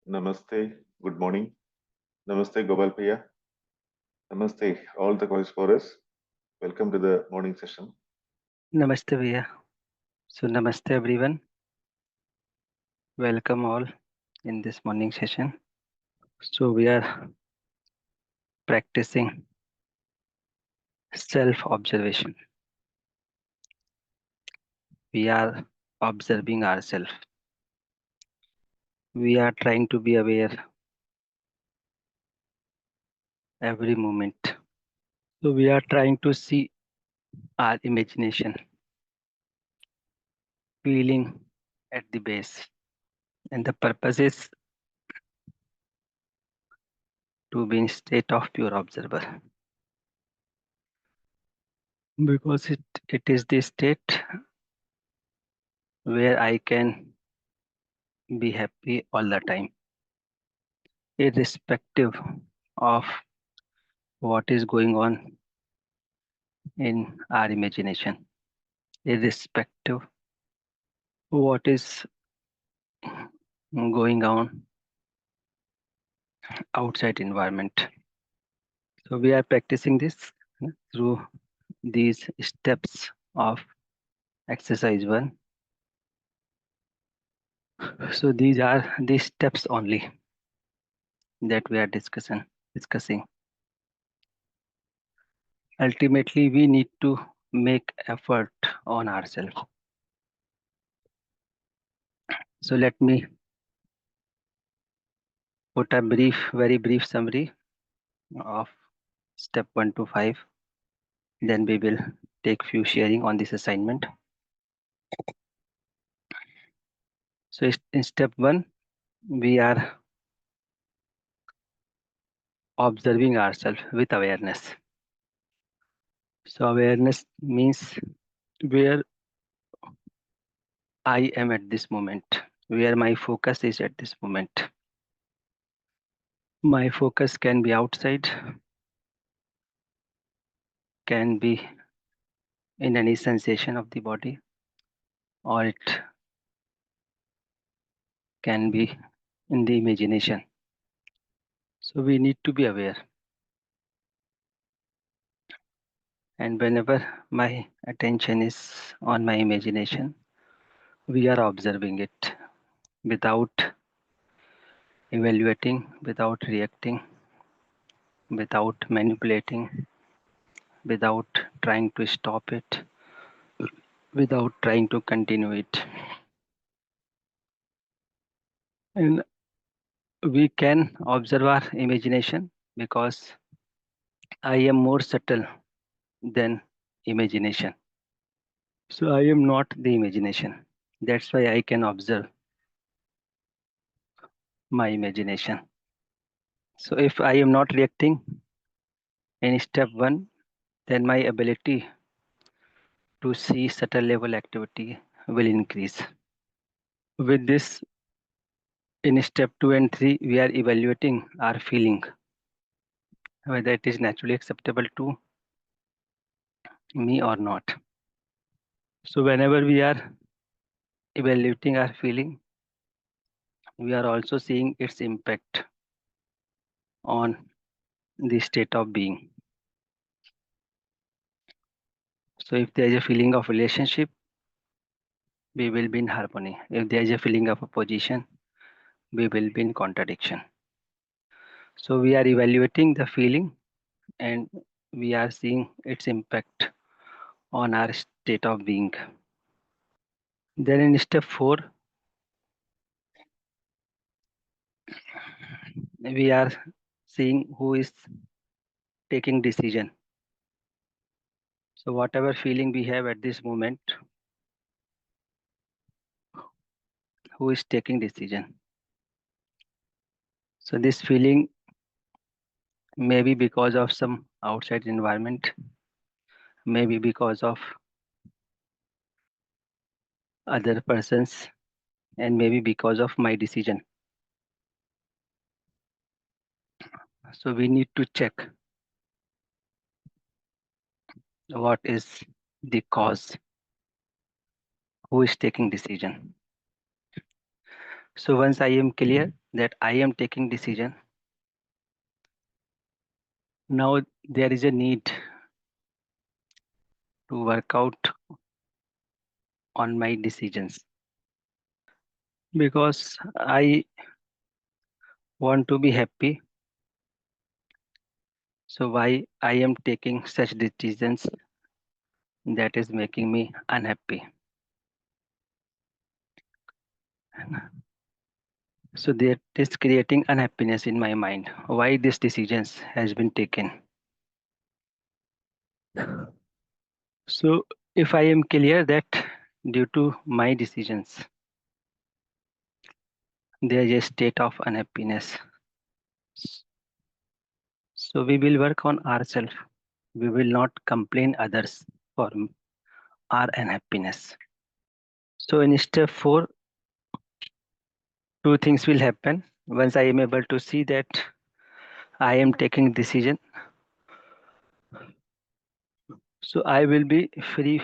Namaste, good morning. Namaste, Gopal Priya. Namaste, all the correspondents. Welcome to the morning session. Namaste, Via. So, Namaste, everyone. Welcome all in this morning session. So, we are practicing self observation. We are observing ourselves. We are trying to be aware every moment. So, we are trying to see our imagination, feeling at the base. And the purpose is to be in state of pure observer. Because it is the state where I can be happy all the time, irrespective of what is going on in our imagination, irrespective what is going on outside environment. So we are practicing this through these steps of exercise 1. So these are the steps only that we are discussing. Ultimately, we need to make effort on ourselves. So let me put a very brief summary of step 1 to 5. Then we will take few sharing on this assignment. So in step 1, we are observing ourselves with awareness. So awareness means where I am at this moment, where my focus is at this moment. My focus can be outside, can be in any sensation of the body, or it can be in the imagination. So we need to be aware. And whenever my attention is on my imagination, we are observing it without evaluating, without reacting, without manipulating, without trying to stop it, without trying to continue it. And we can observe our imagination because I am more subtle than imagination. So I am not the imagination. That's why I can observe my imagination. So if I am not reacting in step 1, then my ability to see subtle level activity will increase. With this, in step 2 and 3, we are evaluating our feeling, whether it is naturally acceptable to me or not. So whenever we are evaluating our feeling, we are also seeing its impact on the state of being. So if there is a feeling of relationship, we will be in harmony. If there is a feeling of opposition, we will be in contradiction. So we are evaluating the feeling and we are seeing its impact on our state of being. Then in step 4, we are seeing who is taking decision. So whatever feeling we have at this moment, who is taking decision? So this feeling may be because of some outside environment, maybe because of other persons, and maybe because of my decision. So we need to check what is the cause, who is taking decision. So once I am clear that I am taking decision, now there is a need to work out on my decisions, because I want to be happy. So why I am taking such decisions that is making me unhappy? So that is creating unhappiness in my mind. Why this decisions has been taken? So if I am clear that due to my decisions, there is a state of unhappiness. So we will work on ourselves. We will not complain others for our unhappiness. So in step 4, two things will happen. Once I am able to see that I am taking decision, so I will be free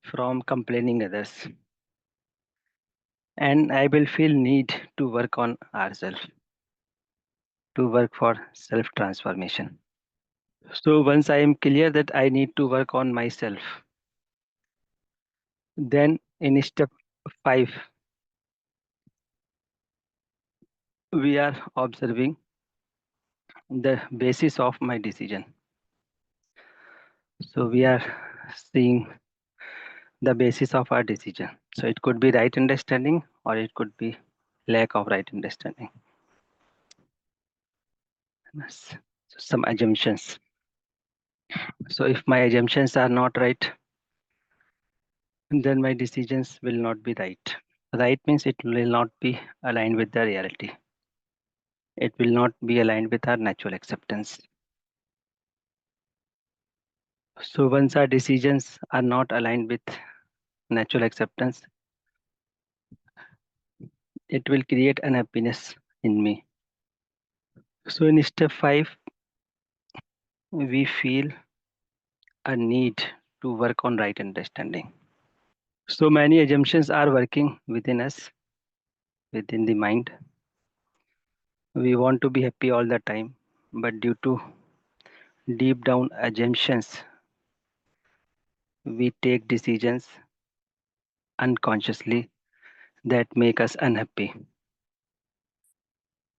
from complaining others, and I will feel need to work on ourselves, to work for self transformation. So once I am clear that I need to work on myself, then in step 5, we are observing the basis of my decision. So we are seeing the basis of our decision. So it could be right understanding or it could be lack of right understanding. Yes. So some assumptions. So if my assumptions are not right, then my decisions will not be right. Right means it will not be aligned with the reality. It will not be aligned with our natural acceptance. So once our decisions are not aligned with natural acceptance, it will create unhappiness in me. So in step 5, we feel a need to work on right understanding. So many assumptions are working within us, within the mind. We want to be happy all the time, but due to deep down assumptions, we take decisions unconsciously that make us unhappy.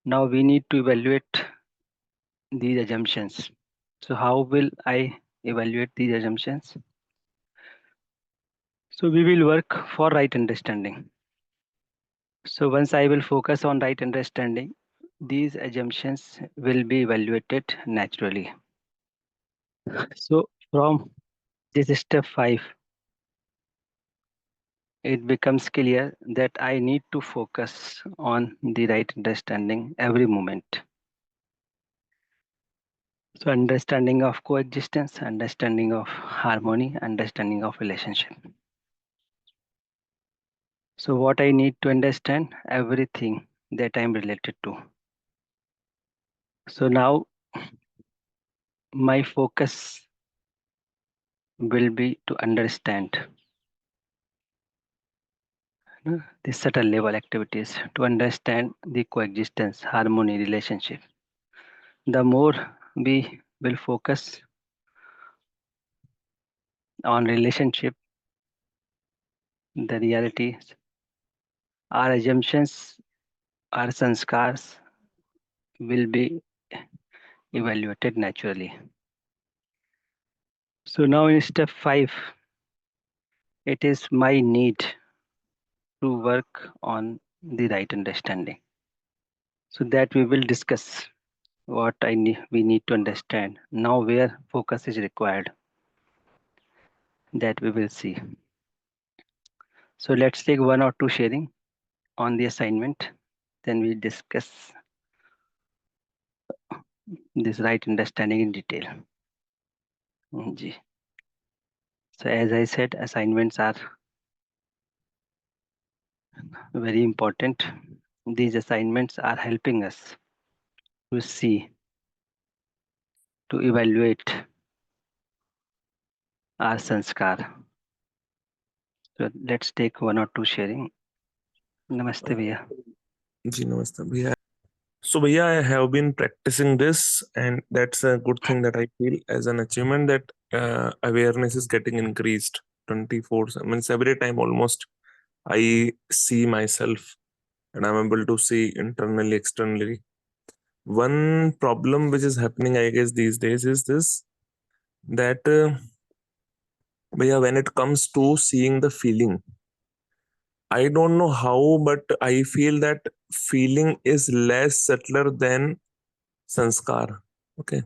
Now we need to evaluate these assumptions. So how will I evaluate these assumptions? So we will work for right understanding. So once I will focus on right understanding, these assumptions will be evaluated naturally. So from this step 5, it becomes clear that I need to focus on the right understanding every moment. So understanding of coexistence, understanding of harmony, understanding of relationship. So what I need to understand, everything that I'm related to. So now my focus will be to understand the subtle level activities, to understand the coexistence, harmony, relationship. The more we will focus on relationship, the reality, our assumptions, our sanskars will be evaluated naturally. So now in step 5, it is my need to work on the right understanding. So that we will discuss what we need to understand. Now where focus is required, that we will see. So let's take 1 or 2 sharing on the assignment. Then we discuss this right understanding in detail. Ji. So as I said, assignments are very important. These assignments are helping us to see, to evaluate our sanskar. So let's take 1 or 2 sharing. नमस्ते भैया. जी नमस्ते भैया. So भैया, I have been practicing this, and that's a good thing that I feel as an achievement, that awareness is getting increased 24 means every time almost I see myself and I'm able to see internally, externally. One problem which is happening, I guess, these days is this, that when it comes to seeing the feeling, I don't know how, but I feel that feeling is less subtler than sanskar. Okay.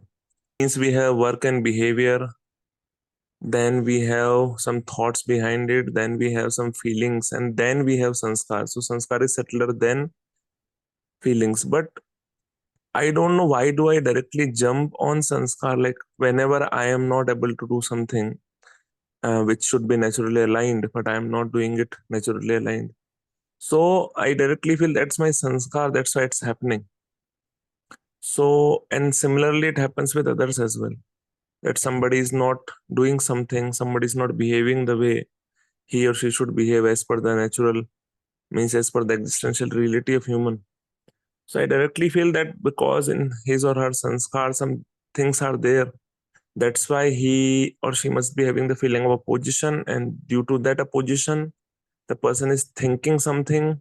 Means we have work and behavior, then we have some thoughts behind it, then we have some feelings, and then we have sanskar. So sanskar is subtler than feelings. But I don't know why do I directly jump on sanskar, like whenever I am not able to do something which should be naturally aligned, but I am not doing it naturally aligned. So I directly feel that's my sanskar, that's why it's happening. So, and similarly, it happens with others as well. That somebody is not doing something, somebody is not behaving the way he or she should behave as per the natural, means as per the existential reality of human. So I directly feel that because in his or her sanskar, some things are there. That's why he or she must be having the feeling of opposition, and due to that opposition, the person is thinking something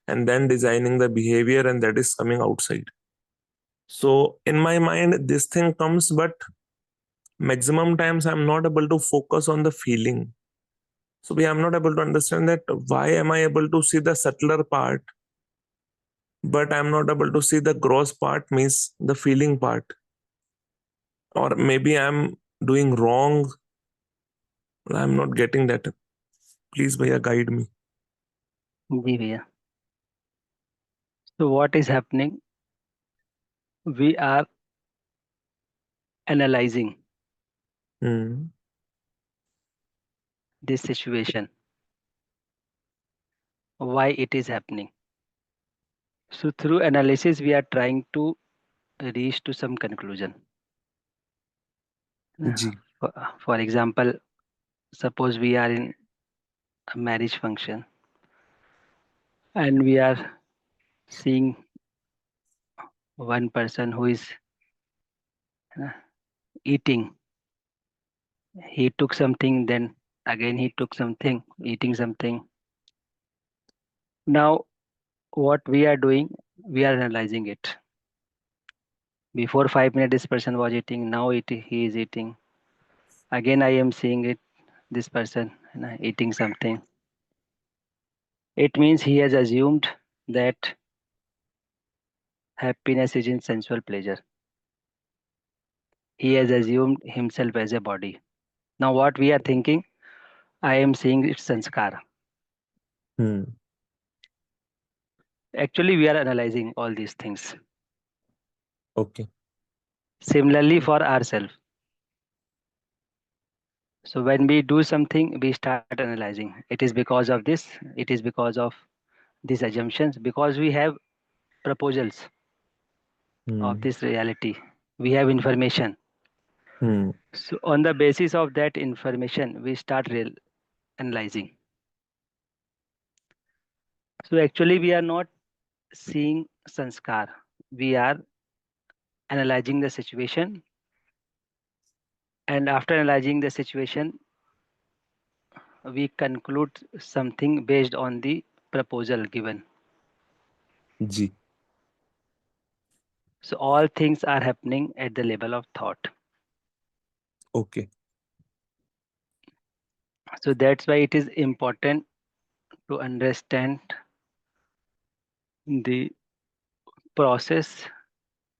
and then designing the behavior, and that is coming outside. So in my mind, this thing comes, but maximum times I'm not able to focus on the feeling. So I'm not able to understand that why am I able to see the subtler part, but I'm not able to see the gross part, means the feeling part. Or maybe I'm doing wrong. I'm not getting that. Please, bhaiya, guide me. जी भैया. So what is happening? We are analyzing Hmm. this situation, why it is happening. So through analysis, we are trying to reach to some conclusion. Ji. For example, suppose we are in a marriage function and we are seeing one person who is uh, eating. He took something, then again he took something, eating something. Now, what we are doing, we are analyzing it. Before 5 minutes, this person was eating. Now he is eating. Again, I am seeing it. This person eating something. It means he has assumed that happiness is in sensual pleasure. He has assumed himself as a body. Now, what we are thinking, I am seeing it's sanskar. Hmm. Actually, we are analyzing all these things. Okay. Similarly, for ourselves. So when we do something, we start analyzing. It is because of this. It is because of these assumptions. Because we have proposals of Hmm. this reality. We have information. Hmm. So on the basis of that information, we start analyzing. So actually, we are not seeing sanskar. We are analyzing the situation. And after analyzing the situation, we conclude something based on the proposal given. Ji. So all things are happening at the level of thought. Okay. So that's why it is important to understand the process.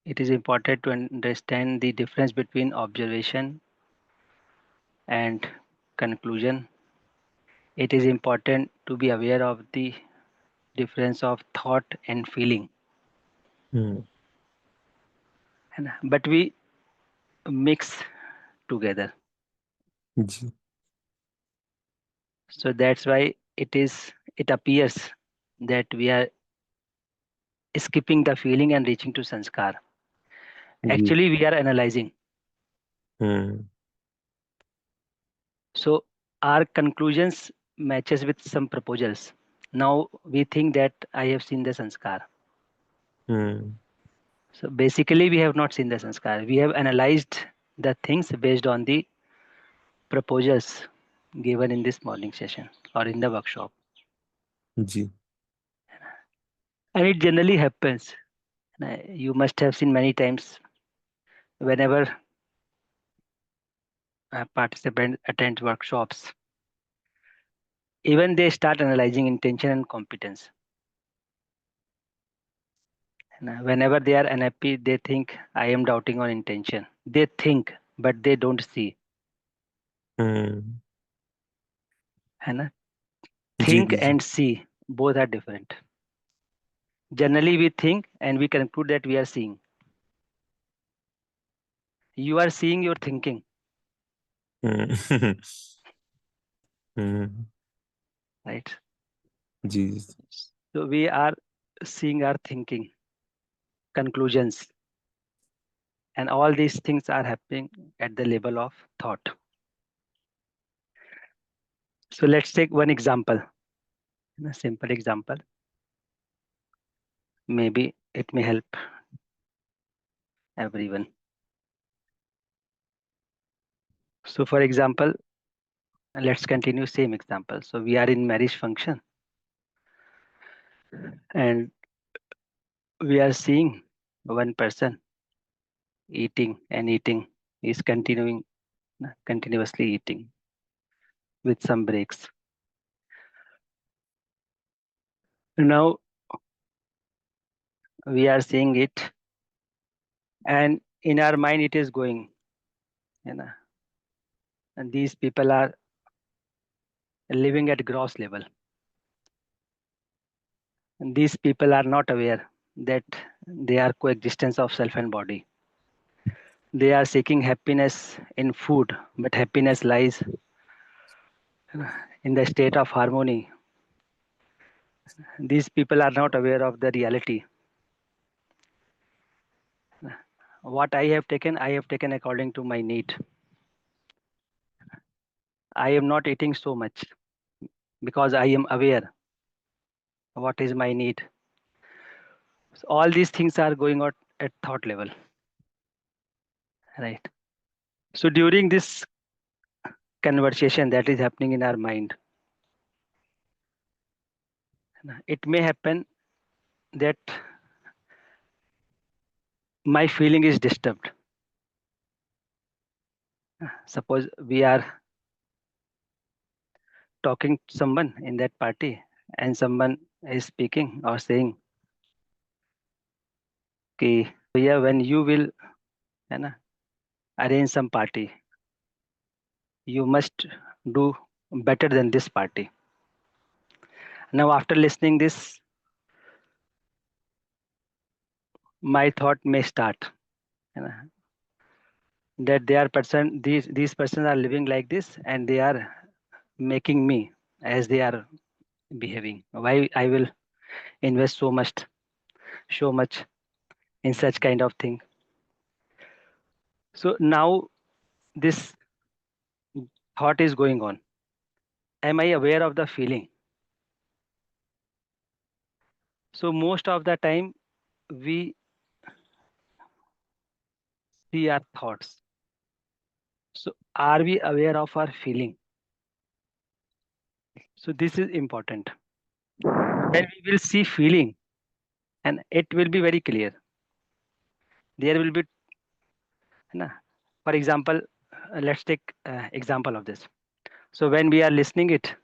It is important to understand the difference between observation and conclusion. It is important to be aware of the difference of thought and feeling. Hmm. But we mix together. Ji. So that's why it appears that we are skipping the feeling and reaching to sanskar. Ji. Actually, we are analyzing. Hmm. So our conclusions matches with some proposals Now we think that I have seen the sanskar. Hmm. So basically we have not seen the sanskar. We have analyzed the things based on the proposals given in this morning session or in the workshop. Ji. And it generally happens. You must have seen many times whenever a participant attends workshops, even they start analyzing intention and competence. Whenever they are unhappy, they think I am doubting on intention. They think, but they don't see. Hmm. है ना? जी Think ji ji. and see, both are different. Generally, we think and we conclude that we are seeing. You are seeing your thinking. Hmm. Hmm. Right? Ji. So we are seeing our thinking, conclusions, and all these things are happening at the level of thought. So let's take one example, a simple example. Maybe it may help everyone. So for example, let's continue same example. So we are in marriage function and we are seeing one person eating and eating. Is continuously eating with some breaks. Now we are seeing it and in our mind it is going, you know, and these people are living at gross level. And these people are not aware that they are coexistence of self and body. They are seeking happiness in food, but happiness lies in the state of harmony. These people are not aware of the reality. What I have taken according to my need. I am not eating so much because I am aware what is my need. So all these things are going on at thought level, right? So during this conversation that is happening in our mind, it may happen that my feeling is disturbed. Suppose we are talking to someone in that party and someone is speaking or saying कि भैया when you will है ना arrange some party, you must do better than this party. Now after listening this, my thought may start, है ना, that they are these persons are living like this and they are making me as they are behaving. Why I will invest so much in such kind of thing. So now this thought is going on. Am I aware of the feeling? So most of the time we see our thoughts. So are we aware of our feeling? So this is important. When we will see feeling, and it will be very clear. There will be, na, for example, let's take example of this. So when we are listening it,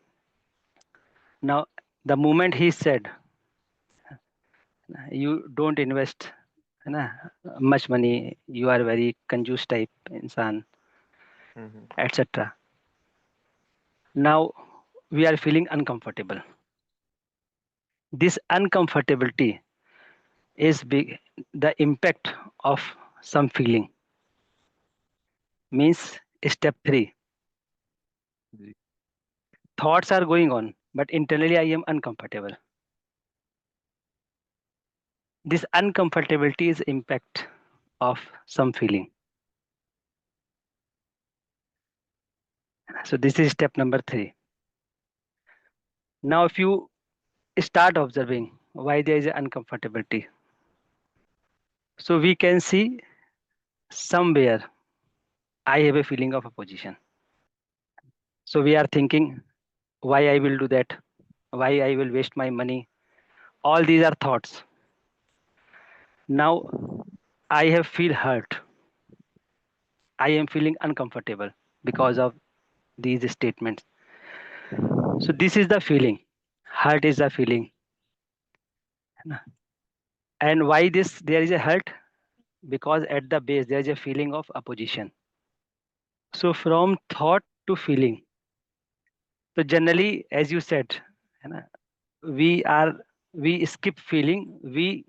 now the moment he said, you don't invest na, much money, you are very conjuice type insan, etc. Now we are feeling uncomfortable. This uncomfortability is big, the impact of some feeling. Means step 3. Thoughts are going on, but internally I am uncomfortable. This uncomfortability is impact of some feeling. So this is step number 3. Now if you start observing why there is uncomfortability. So we can see somewhere I have a feeling of opposition. So we are thinking why I will do that, why I will waste my money. All these are thoughts. Now I have feel hurt. I am feeling uncomfortable because of these statements. So this is the feeling. Hurt is the feeling. And why this there is a hurt? Because at the base there is a feeling of opposition. So from thought to feeling. So generally, as you said, है ना, we skip feeling. We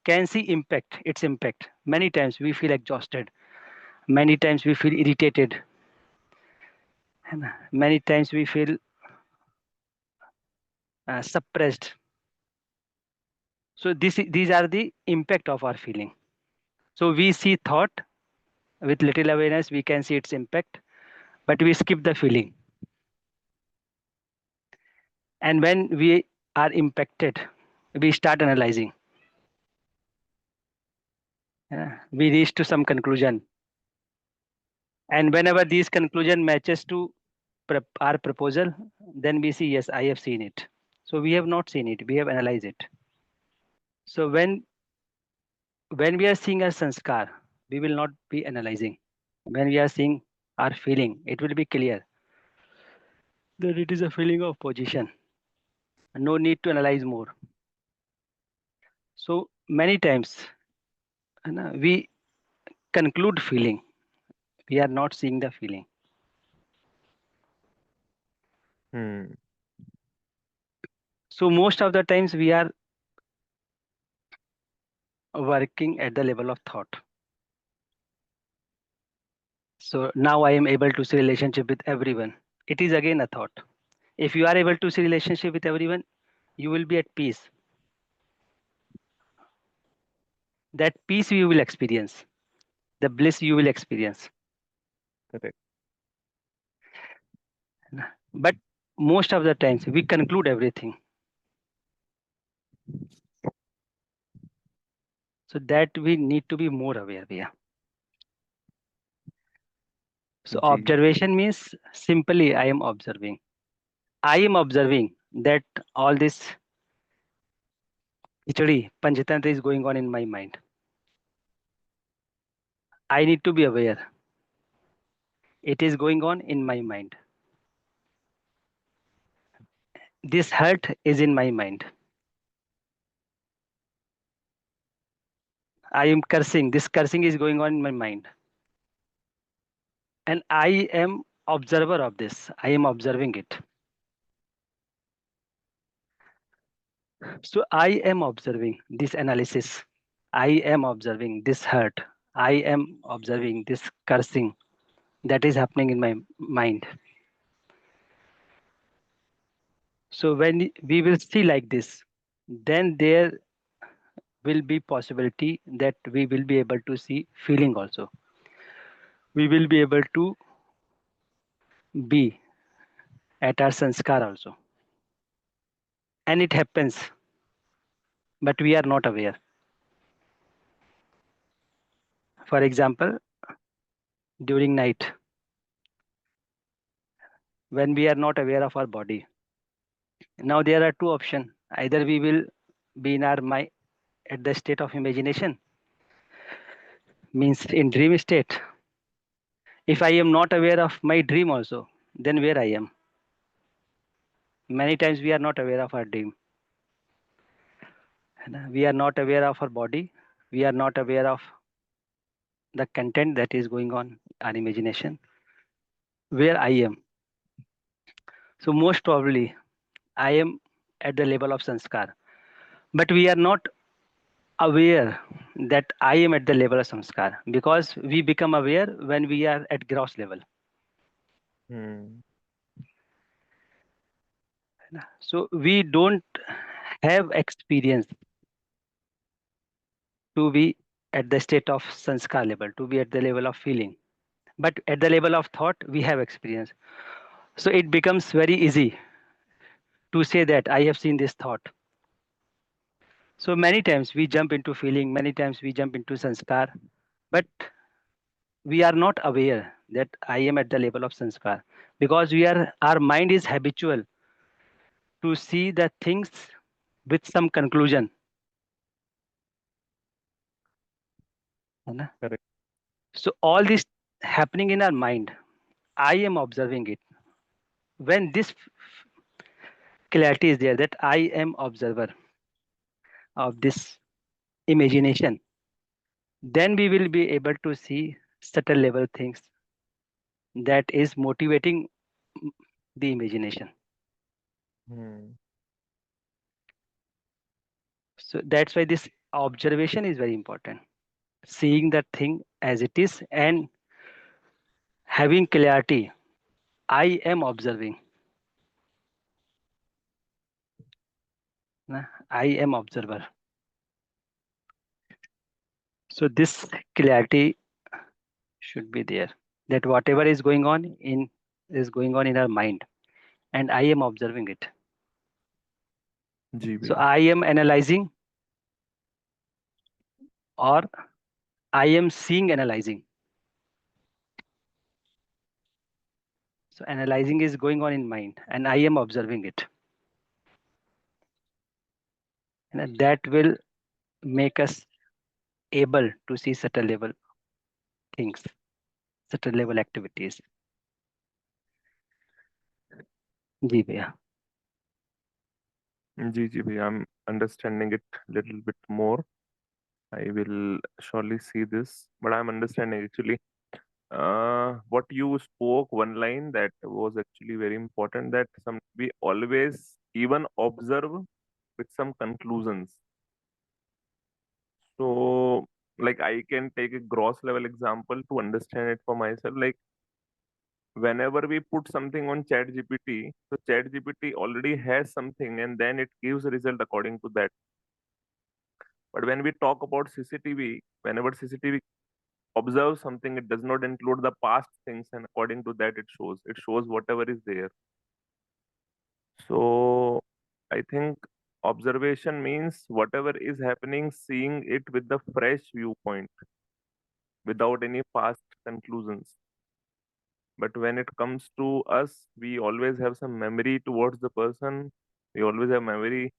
can see impact, its impact. Many times we feel exhausted. Many times we feel irritated. है ना, many times we feel suppressed. So these are the impact of our feeling. So we see thought with little awareness, we can see its impact, but we skip the feeling. And when we are impacted, we start analyzing. We reach to some conclusion. And whenever these conclusion matches to our proposal, then we see, yes, I have seen it. So we have not seen it, we have analyzed it. So when we are seeing a sanskar, we will not be analyzing. When we are seeing our feeling, it will be clear that it is a feeling of position. No need to analyze more. So many times we conclude feeling. We are not seeing the feeling. So most of the times we are working at the level of thought. So now I am able to see relationship with everyone. It is again a thought. If you are able to see relationship with everyone, you will be at peace. That peace you will experience. The bliss you will experience. Correct. But most of the times we conclude everything. So that we need to be more aware. So Ji. observation means simply I am observing. I am observing that all this khichdi, panchatantra is going on in my mind. I need to be aware. It is going on in my mind. This hurt is in my mind. I am cursing. This cursing is going on in my mind. And I am observer of this. I am observing it. So I am observing this analysis. I am observing this hurt. I am observing this cursing that is happening in my mind. So when we will see like this, then there will be possibility that we will be able to see feeling also. We will be able to be at our sanskar also. And it happens, but we are not aware. For example, during night, when we are not aware of our body. Now there are two options. Either we will be in our mind at the state of imagination, means in dream state. If I am not aware of my dream also, then where I am? Many times we are not aware of our dream. We are not aware of our body. We are not aware of the content that is going on our imagination. Where I am. So most probably I am at the level of sanskar. But we are not aware that I am at the level of sanskar, because we become aware when we are at gross level. So we don't have experience to be at the state of sanskar level, to be at the level of feeling. But at the level of thought, we have experience. So it becomes very easy to say that I have seen this thought. So many times we jump into feeling, many times we jump into sanskar, but we are not aware that I am at the level of sanskar, because our mind is habitual to see the things with some conclusion. है ना? Correct. So all this happening in our mind, I am observing it. When this clarity is there that I am observer of this imagination, then we will be able to see subtle level things that is motivating the imagination. So that's why this observation is very important. Seeing the thing as it is and having clarity. I am observing. I am observer. So this clarity should be there. That whatever is going on in our mind, and I am observing it. Ji So भैया. I am analyzing, or I am seeing analyzing. So analyzing is going on in mind, and I am observing it. And that will make us able to see subtle level things, subtle level activities. जी भैया. जी जी भैया, I'm understanding it little bit more. I will surely see this, but I'm understanding actually. What you spoke, one line that was actually very important, that we always even observe with some conclusions. So, like, I can take a gross level example to understand it for myself. Like, whenever we put something on chat gpt, so chat gpt already has something and then it gives a result according to that. But when we talk about cctv, whenever cctv observes something, it does not include the past things, and according to that it shows whatever is there. So I think observation means whatever is happening, seeing it with the fresh viewpoint without any past conclusions. But when it comes to us, we always have some memory towards the person. We always have memory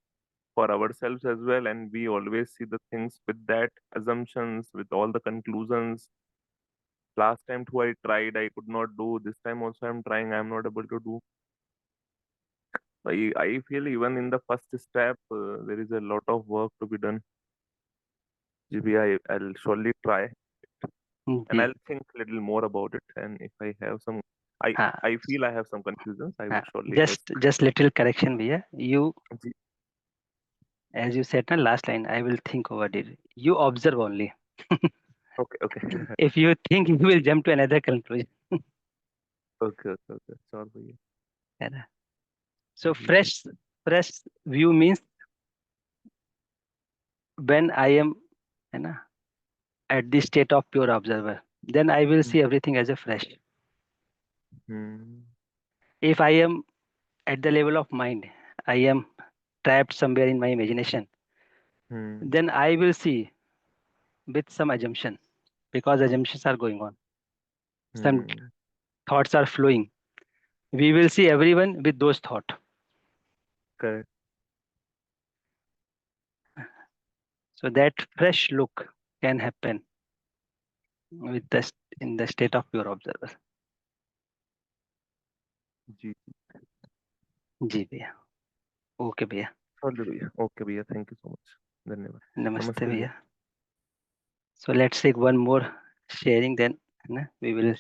for ourselves as well, and we always see the things with that assumptions, with all the conclusions. Last time too, I tried, I could not do. This time also, I'm trying, I'm not able to do. I feel even in the first step, there is a lot of work to be done. GB, I'll surely try, and I'll think a little more about it. And if I have some, I feel I have some confusions, I would surely ask. Just little correction भैया. You, ji. as you said na last line, I will think over it. You observe only. Okay. If you think, you will jump to another conclusion. Okay. Sure भैया. है ना? So ji. fresh view means when I am, है ना, at the state of pure observer, then I will see everything as a fresh. If I am at the level of mind, I am trapped somewhere in my imagination, then I will see with some assumption, because assumptions are going on. Some thoughts are flowing. We will see everyone with those thoughts. Correct. So that fresh look can happen with in the state of pure observer. जी. जी भैया. Okay भैया. Okay भैया, thank you so much. धन्यवाद. Namaste भैया. So let's take one more sharing, then we will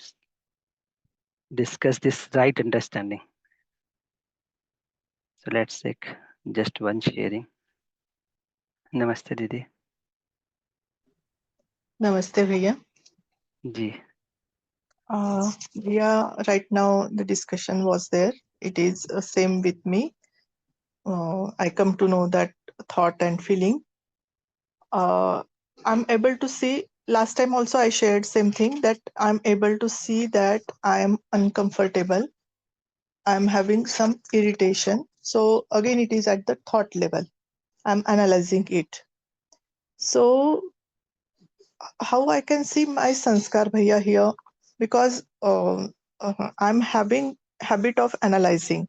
discuss this right understanding. So let's take just one sharing. Namaste Didi. Namaste Bhaiya. Ji. Yeah, right now the discussion was there. It is same with me. I come to know that thought and feeling. I'm able to see, last time also I shared same thing, that I'm able to see that I am uncomfortable. I'm having some irritation. So again, it is at the thought level. I'm analyzing it. So how I can see my sanskar bhaiya here, because I'm having habit of analyzing,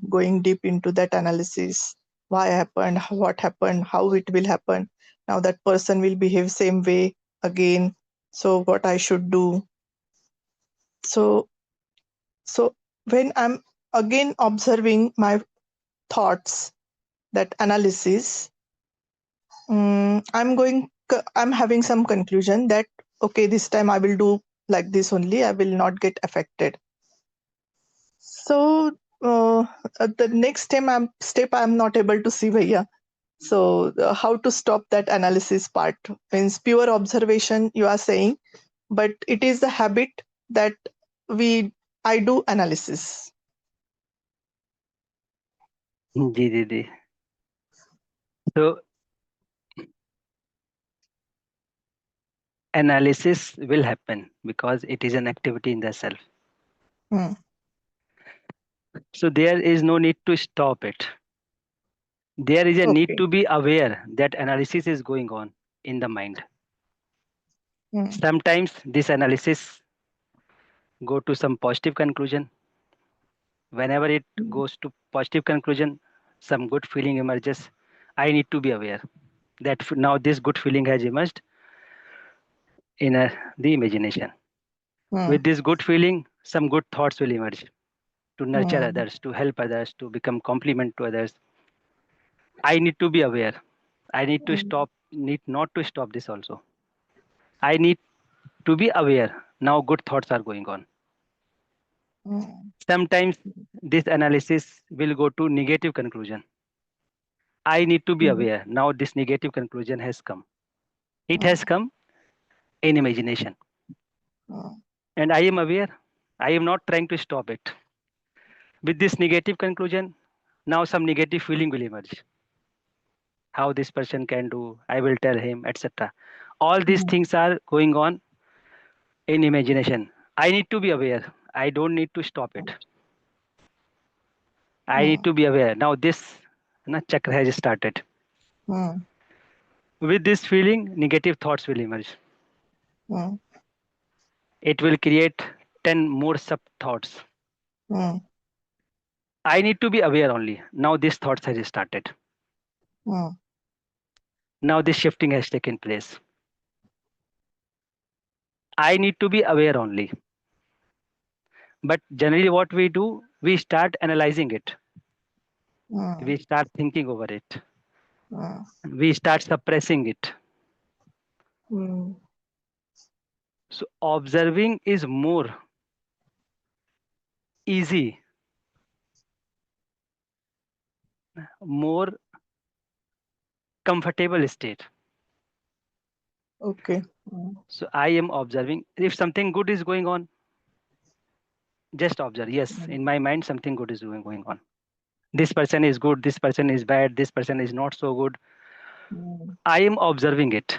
going deep into that analysis. Why happened, what happened, how it will happen. Now that person will behave same way again. So what I should do. So when I'm again observing my thoughts, that analysis, I'm having some conclusion that okay, this time I will do like this only, I will not get affected. So at the next step I'm not able to see bhaiya. So how to stop that analysis part? Means pure observation you are saying, but it is the habit that I do analysis. जी दीदी. So analysis will happen because it is an activity in the self. Hmm. So there is no need to stop it. There is a need Okay. to be aware that analysis is going on in the mind. Hmm. Sometimes this analysis go to some positive conclusion. Whenever it goes to positive conclusion, some good feeling emerges. I need to be aware that now this good feeling has emerged in the imagination. Hmm. With this good feeling, some good thoughts will emerge to nurture Hmm. others, to help others, to become complement to others. I need to be aware. I need to need not to stop this also. I need to be aware. Now good thoughts are going on. Hmm. Sometimes this analysis will go to negative conclusion. I need to be Hmm. aware. Now this negative conclusion has come. It Hmm. has come in imagination. Hmm. And I am aware. I am not trying to stop it. With this negative conclusion, now some negative feeling will emerge. How this person can do, I will tell him, etc. All these Hmm. things are going on in imagination. I need to be aware. I don't need to stop it. I need Hmm. to be aware. Now this chakra has started. Hmm. With this feeling, negative thoughts will emerge. Hmm. It will create 10 more sub thoughts. Hmm. I need to be aware only. Now this thoughts has started. Hmm. Now this shifting has taken place. I need to be aware only. But generally what we do, we start analyzing it. Hmm. We start thinking over it. Hmm. We start suppressing it. Hmm. So observing is more easy, more comfortable state. Okay. Hmm. So I am observing. If something good is going on, just observe. Yes, in my mind, something good is going on. This person is good, this person is bad, this person is not so good. Hmm. I am observing it.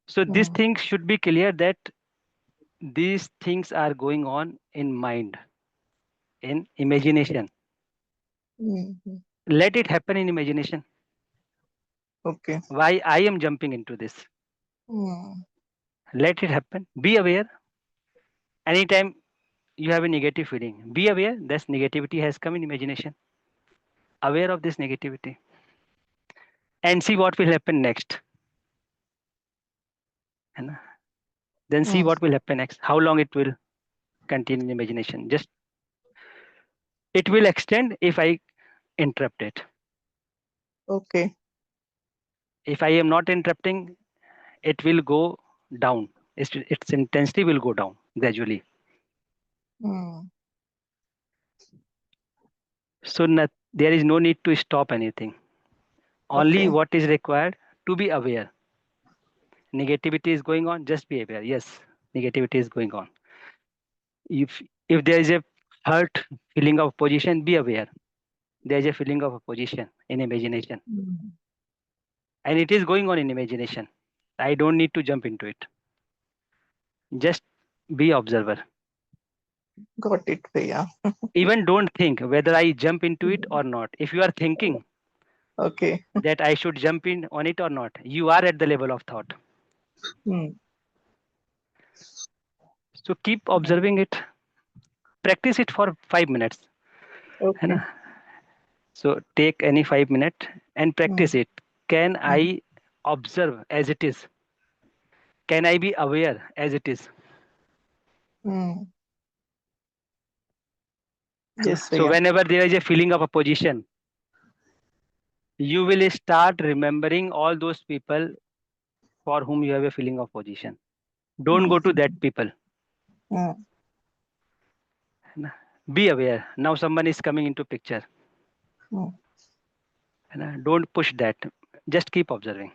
So this Hmm. thing should be clear that these things are going on in mind, in imagination. Hmm. Let it happen in imagination. Okay. Why I am jumping into this? Hmm. Let it happen. Be aware. Anytime you have a negative feeling, be aware that negativity has come in imagination. Aware of this negativity and see what will happen next. And then see Hmm. what will happen next. How long it will continue in imagination. Just it will extend if I interrupt it. Okay. If I am not interrupting, it will go down. Its intensity will go down gradually. Hmm. So there is no need to stop anything. Only Okay. what is required to be aware. Negativity is going on, just be aware. Yes, negativity is going on. If there is a hurt feeling of opposition, be aware. There is a feeling of opposition in imagination. Hmm. And it is going on in imagination. I don't need to jump into it. Just be observer. Got it, Priya. Even don't think whether I jump into it or not. If you are thinking, Okay. that I should jump in on it or not. You are at the level of thought. Hmm. So keep observing it. Practice it for 5 minutes. है Okay. ना? So take any 5 minutes and practice it. Can I observe as it is? Can I be aware as it is? Hmm. है ना? Yes, So Bhaiya. whenever there is a feeling of opposition, you will start remembering all those people for whom you have a feeling of opposition. Don't go to that people. Hmm. है ना? Be aware. Now someone is coming into picture. Hmm. है ना? Don't push that. Just keep observing.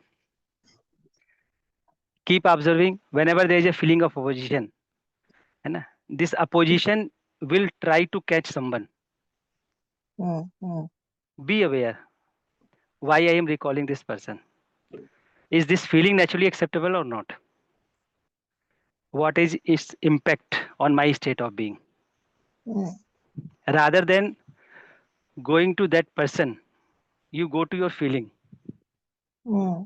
Keep observing whenever there is a feeling of opposition. है ना? This opposition will try to catch someone. Hmm. Hmm. Be aware. Why I am recalling this person? Is this feeling naturally acceptable or not? What is its impact on my state of being? Hmm. Rather than going to that person, you go to your feeling, Hmm.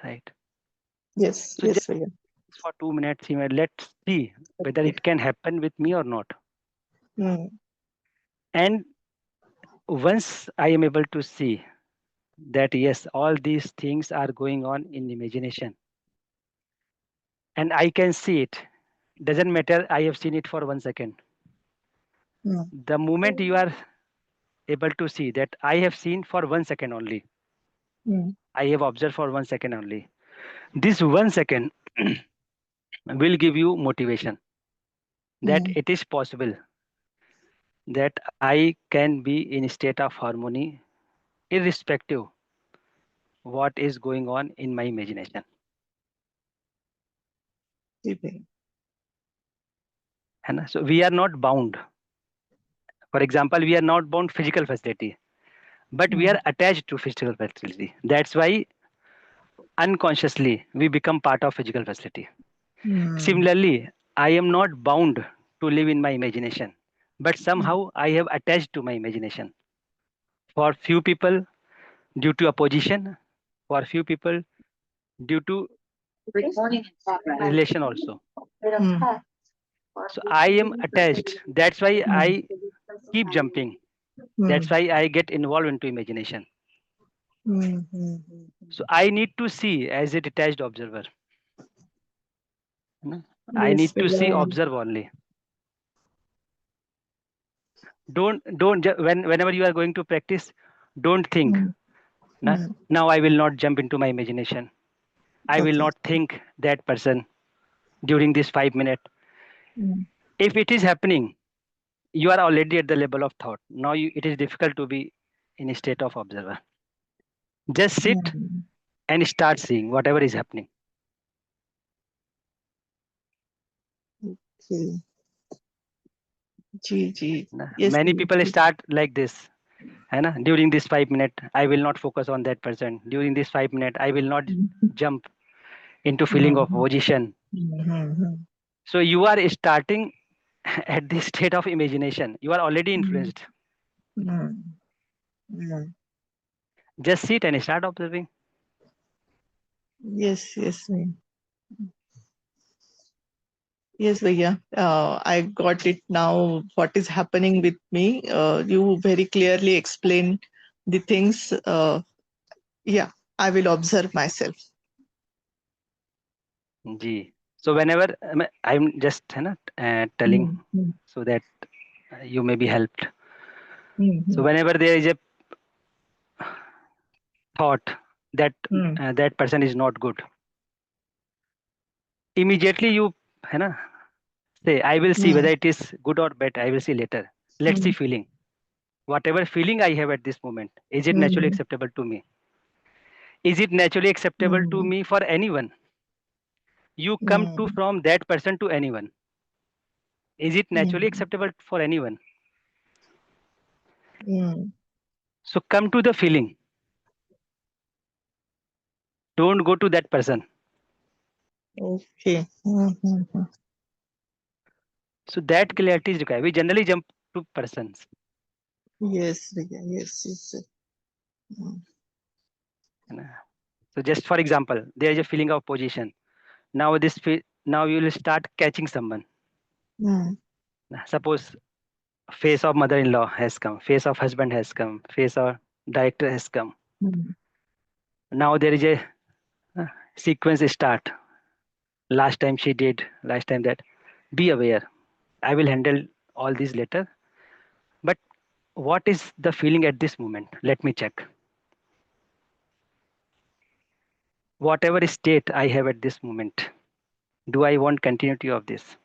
right? Yes. So Yes, just Bhaiya. for 2 minutes, let's see whether Okay. it can happen with me or not. Hmm. And once I am able to see that yes, all these things are going on in imagination, and I can see it, doesn't matter I have seen it for 1 second. Hmm. The moment you are able to see that I have seen for 1 second only, Hmm. I have observed for 1 second only, this 1 second will give you motivation that Hmm. it is possible that I can be in a state of harmony irrespective what is going on in my imagination. Ji Bhaiya. है ना? So we are not bound. For example, we are not bound physical facility, but we Hmm. are attached to physical facility. That's why unconsciously we become part of physical facility. Hmm. Similarly, I am not bound to live in my imagination, but somehow I have attached to my imagination. For few people, due to opposition, for few people, due to relation also. Hmm. So I am attached. That's why I keep jumping. That's why I get involved into imagination. Hmm. Hmm. So I need to see as a detached observer. है ना? I Yes, need to see, Bhaiya. observe only. Whenever you are going to practice, don't think. Hmm. Na, Hmm. now I will not jump into my imagination. I will Okay. not think that person during this 5 minutes. Hmm. If it is happening, you are already at the level of thought. Now it is difficult to be in a state of observer. Just sit Hmm. and start seeing whatever is happening. Okay. Ji ji. Na? Yes, Many Bhaiya. people start like this. है ना? During this 5 minutes, I will not focus on that person. During this 5 minutes, I will not jump into feeling of Hmm. position. Hmm. So you are starting at this state of imagination. You are already Hmm. influenced. Hmm. Hmm. Just sit and start observing. Yes, yes, Bhaiya. Yes, Bhaiya. I got it now. What is happening with me? You very clearly explain the things. Yeah, I will observe myself. Ji. So whenever I'm just telling Hmm. Hmm. so that you may be helped. Hmm. So whenever there is a thought that Hmm. that person is not good, immediately you है ना, say I will see whether Hmm. it is good or bad. I will see later. Let's see Hmm. feeling. Whatever feeling I have at this moment, is it naturally Hmm. acceptable to me? Is it naturally acceptable to Hmm. me for anyone? You come to Hmm. from that person to anyone. Is it naturally Hmm. acceptable for anyone? Hmm. So come to the feeling. Don't go to that person. Okay. Hmm. Hmm. Hmm. So that clarity is required. We generally jump to persons. Yes, Vijay. Yes, yes. Mm. So just for example, there is a feeling of position. Now now you will start catching someone. Mm. Suppose face of mother-in-law has come, face of husband has come, face of director has come. Mm. Now there is a sequence start. Last time she did, last time that. Be aware. I will handle all these later. But what is the feeling at this moment? Let me check. Whatever state I have at this moment, do I want continuity of this?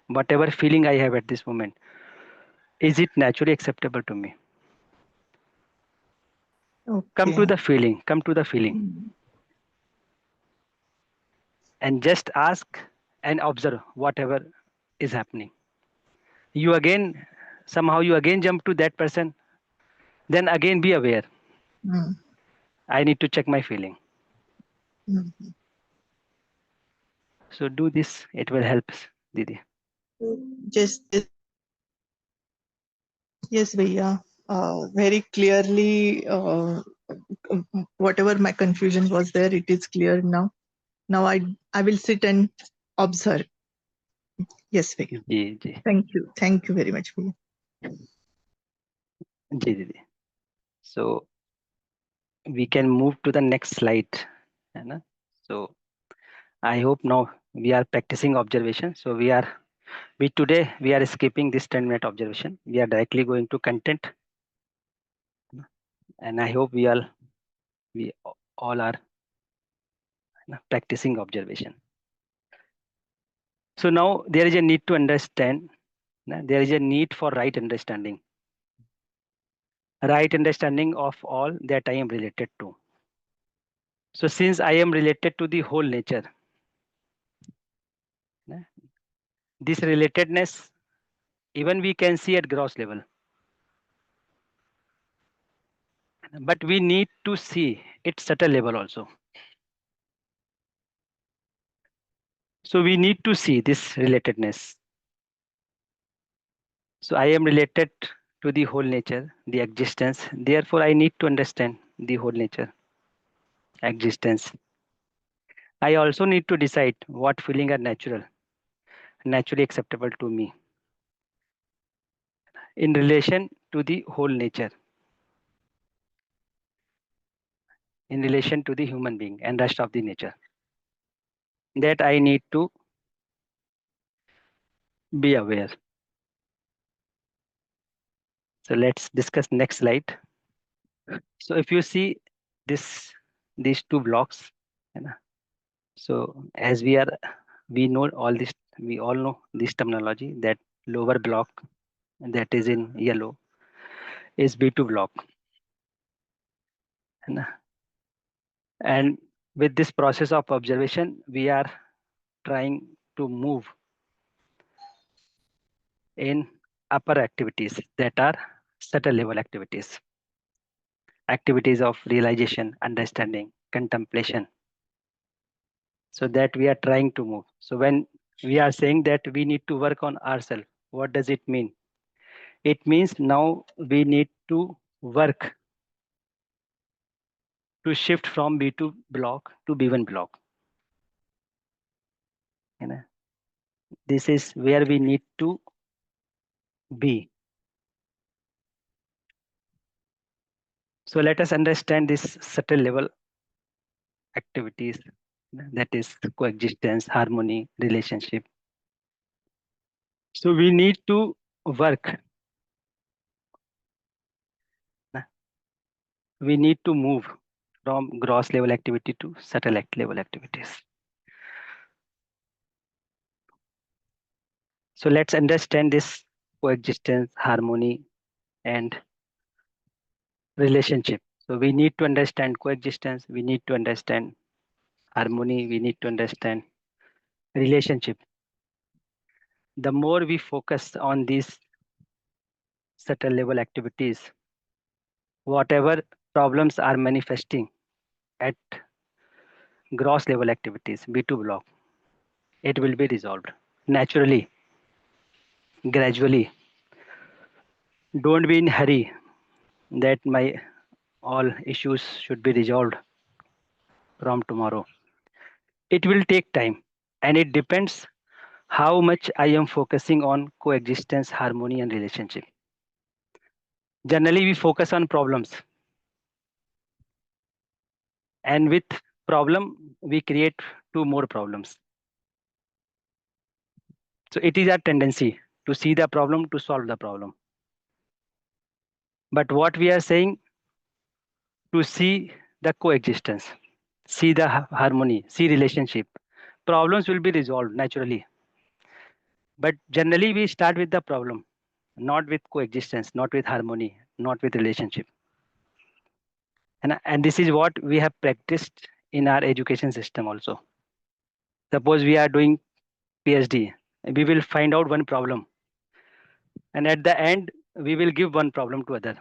Whatever feeling I have at this moment, is it naturally acceptable to me? Come to Okay. the feeling, come to the feeling, Mm. and just ask and observe whatever is happening. You again, somehow you again jump to that person, then again be aware. Mm. I need to check my feeling. Mm. So do this, it will help, Didi. Just yes, Bhaiya. Very clearly, whatever my confusion was there, it is clear now. Now I will sit and observe. Yes, Bhaiya. Ji, ji, Thank you very much, Bhaiya. ji, Didi. So we can move to the next slide. है ना? So I hope now we are practicing observation. So today we are skipping this 10-minute observation. We are directly going to content, and I hope we all are practicing observation. So now there is a need to understand. There is a need for right understanding of all that I am related to. So since I am related to the whole nature, this relatedness, even we can see at gross level, but we need to see its subtle level also. So we need to see this relatedness. So I am related to the whole nature, the existence. Therefore, I need to understand the whole nature, existence. I also need to decide what feeling are naturally acceptable to me in relation to the whole nature, in relation to the human being and rest of the nature. That I need to be aware. So let's discuss next slide. So if you see these two blocks, so as we know all this, we all know this terminology, that lower block that is in yellow is B2 block. And with this process of observation, we are trying to move in upper activities that are subtle level activities, activities of realization, understanding, contemplation. So that we are trying to move. So when we are saying that we need to work on ourselves, what does it mean? It means now we need to work to shift from B2 block to B1 block. This is where we need to be. So let us understand this subtle level activities, that is coexistence, harmony, relationship. So we need to work. We need to move from gross level activity to subtle level activities. So let's understand this coexistence, harmony, and relationship. So we need to understand coexistence, we need to understand harmony, we need to understand relationship. The more we focus on these subtle level activities, whatever problems are manifesting at gross level activities, B2 block, it will be resolved naturally, gradually. Don't be in hurry that my all issues should be resolved from tomorrow. It will take time, and it depends how much I am focusing on coexistence, harmony, and relationship. Generally, we focus on problems, and with problem, we create two more problems. So it is our tendency to see the problem, to solve the problem. But what we are saying, to see the coexistence, see the harmony, see relationship. Problems will be resolved naturally. But generally, we start with the problem, not with coexistence, not with harmony, not with relationship. And this is what we have practiced in our education system also. Suppose we are doing PhD, we will find out one problem. And at the end, we will give one problem to other.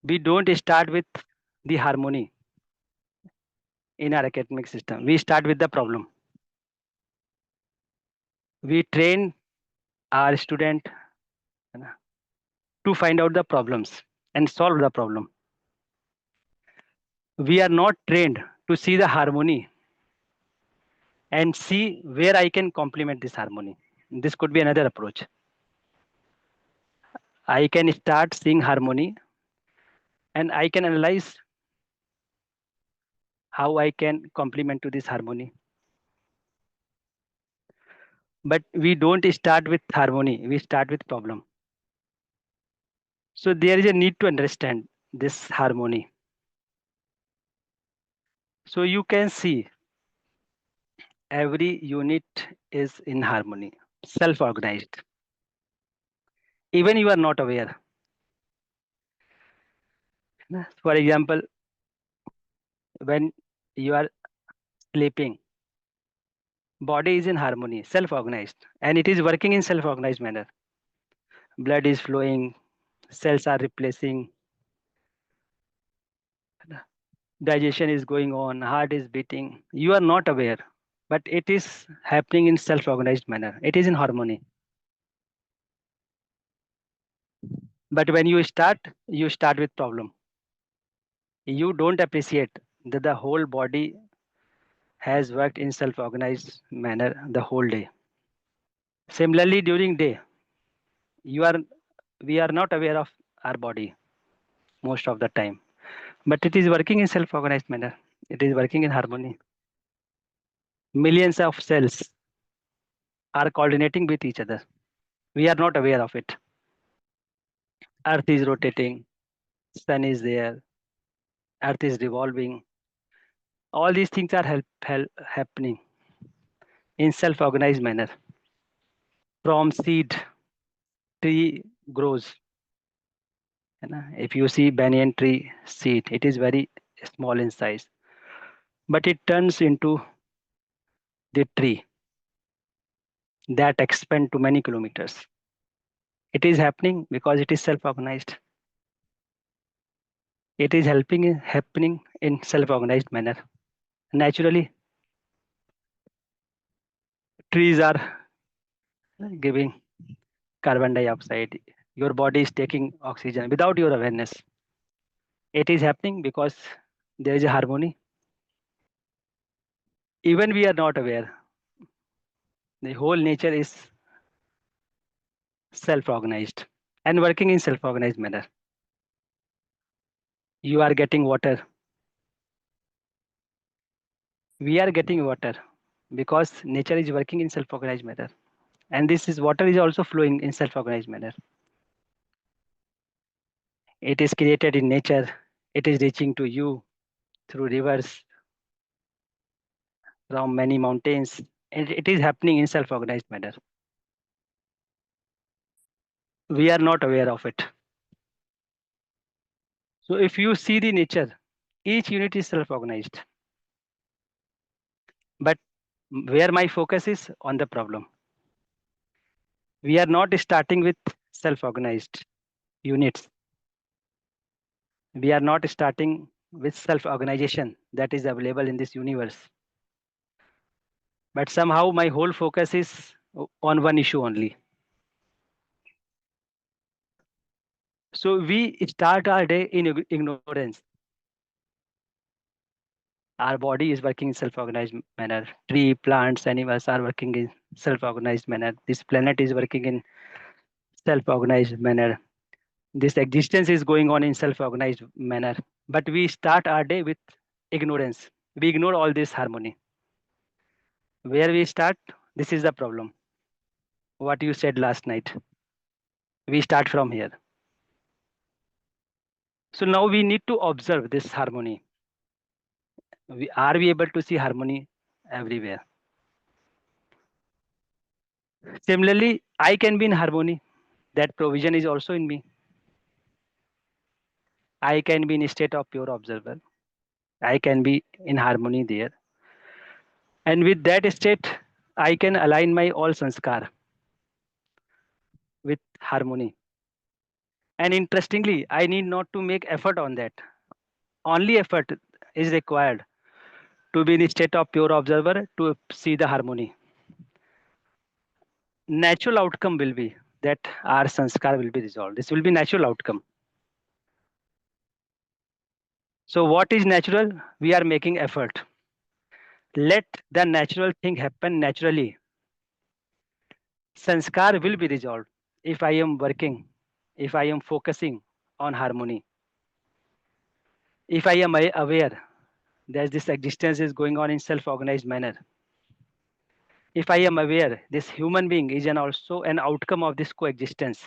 We don't start with the harmony in our academic system. We start with the problem. We train our student to find out the problems and solve the problem. We are not trained to see the harmony and see where I can complement this harmony. This could be another approach. I can start seeing harmony and I can analyze how I can complement to this harmony. But we don't start with harmony, we start with problem. So there is a need to understand this harmony. So you can see every unit is in harmony, self-organized. Even you are not aware. For example, when you are sleeping, body is in harmony, self-organized, and it is working in self-organized manner. Blood is flowing, cells are replacing, digestion is going on, heart is beating. You are not aware, but it is happening in self-organized manner. It is in harmony. But when you start with problem. You don't appreciate that the whole body has worked in self-organized manner the whole day. Similarly, during day, we are not aware of our body most of the time, but it is working in self-organized manner. It is working in harmony. Millions of cells are coordinating with each other. We are not aware of it. Earth is rotating, sun is there, earth is revolving. All these things are happening in self-organized manner. From seed, tree grows. If you see banyan tree seed, it is very small in size, but it turns into the tree that expand to many kilometers. It is happening because it is self-organized. It is happening in self-organized manner. Naturally, trees are giving carbon dioxide. Your body is taking oxygen without your awareness. It is happening because there is a harmony. Even we are not aware. The whole nature is self-organized and working in self-organized manner. You are getting water. We are getting water because nature is working in self-organized manner. And this is water is also flowing in self-organized manner. It is created in nature. It is reaching to you through rivers, from many mountains. And it is happening in self-organized manner. We are not aware of it. So if you see the nature, each unit is self-organized. But where my focus is on the problem. We are not starting with self-organized units. We are not starting with self-organization that is available in this universe. But somehow my whole focus is on one issue only. So we start our day in ignorance. Our body is working in self-organized manner. Tree, plants, animals are working in self-organized manner. This planet is working in self-organized manner. This existence is going on in self-organized manner. But we start our day with ignorance. We ignore all this harmony. Where we start, this is the problem. What you said last night. We start from here. So now we need to observe this harmony. Are we able to see harmony everywhere? Similarly, I can be in harmony. That provision is also in me. I can be in a state of pure observer. I can be in harmony there. And with that state, I can align my all sanskar with harmony. And interestingly, I need not to make effort on that. Only effort is required to be in a state of pure observer to see the harmony. Natural outcome will be that our sanskar will be resolved. This will be natural outcome. So what is natural? We are making effort. Let the natural thing happen naturally. Sanskar will be resolved if I am working, if I am focusing on harmony. If I am aware that this existence is going on in self-organized manner. If I am aware this human being is also an outcome of this coexistence.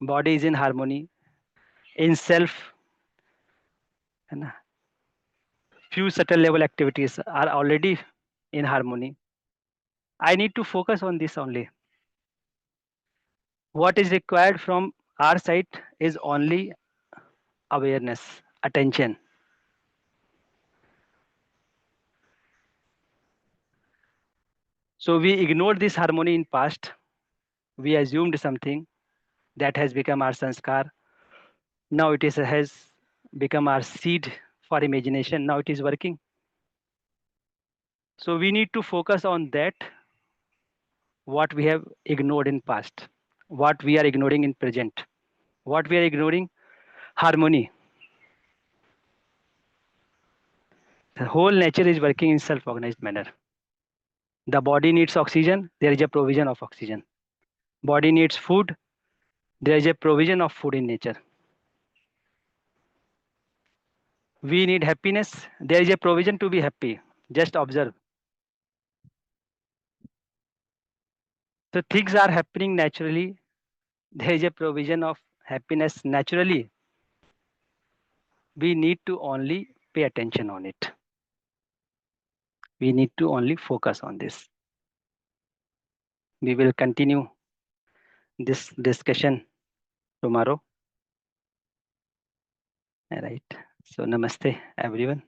Body is in harmony, in self, and few subtle level activities are already in harmony. I need to focus on this only. What is required from our side is only awareness, attention. So we ignored this harmony in past. We assumed something that has become our sanskar. Now it has become our seed for imagination. Now it is working. So we need to focus on that, what we have ignored in past, what we are ignoring in present, what we are ignoring, harmony. The whole nature is working in self-organized manner. The body needs oxygen, there is a provision of oxygen. Body needs food, there is a provision of food in nature. We need happiness, there is a provision to be happy. Just observe. So things are happening naturally. There is a provision of happiness naturally. We need to only pay attention on it. We need to only focus on this. We will continue this discussion tomorrow. All right. So namaste, everyone.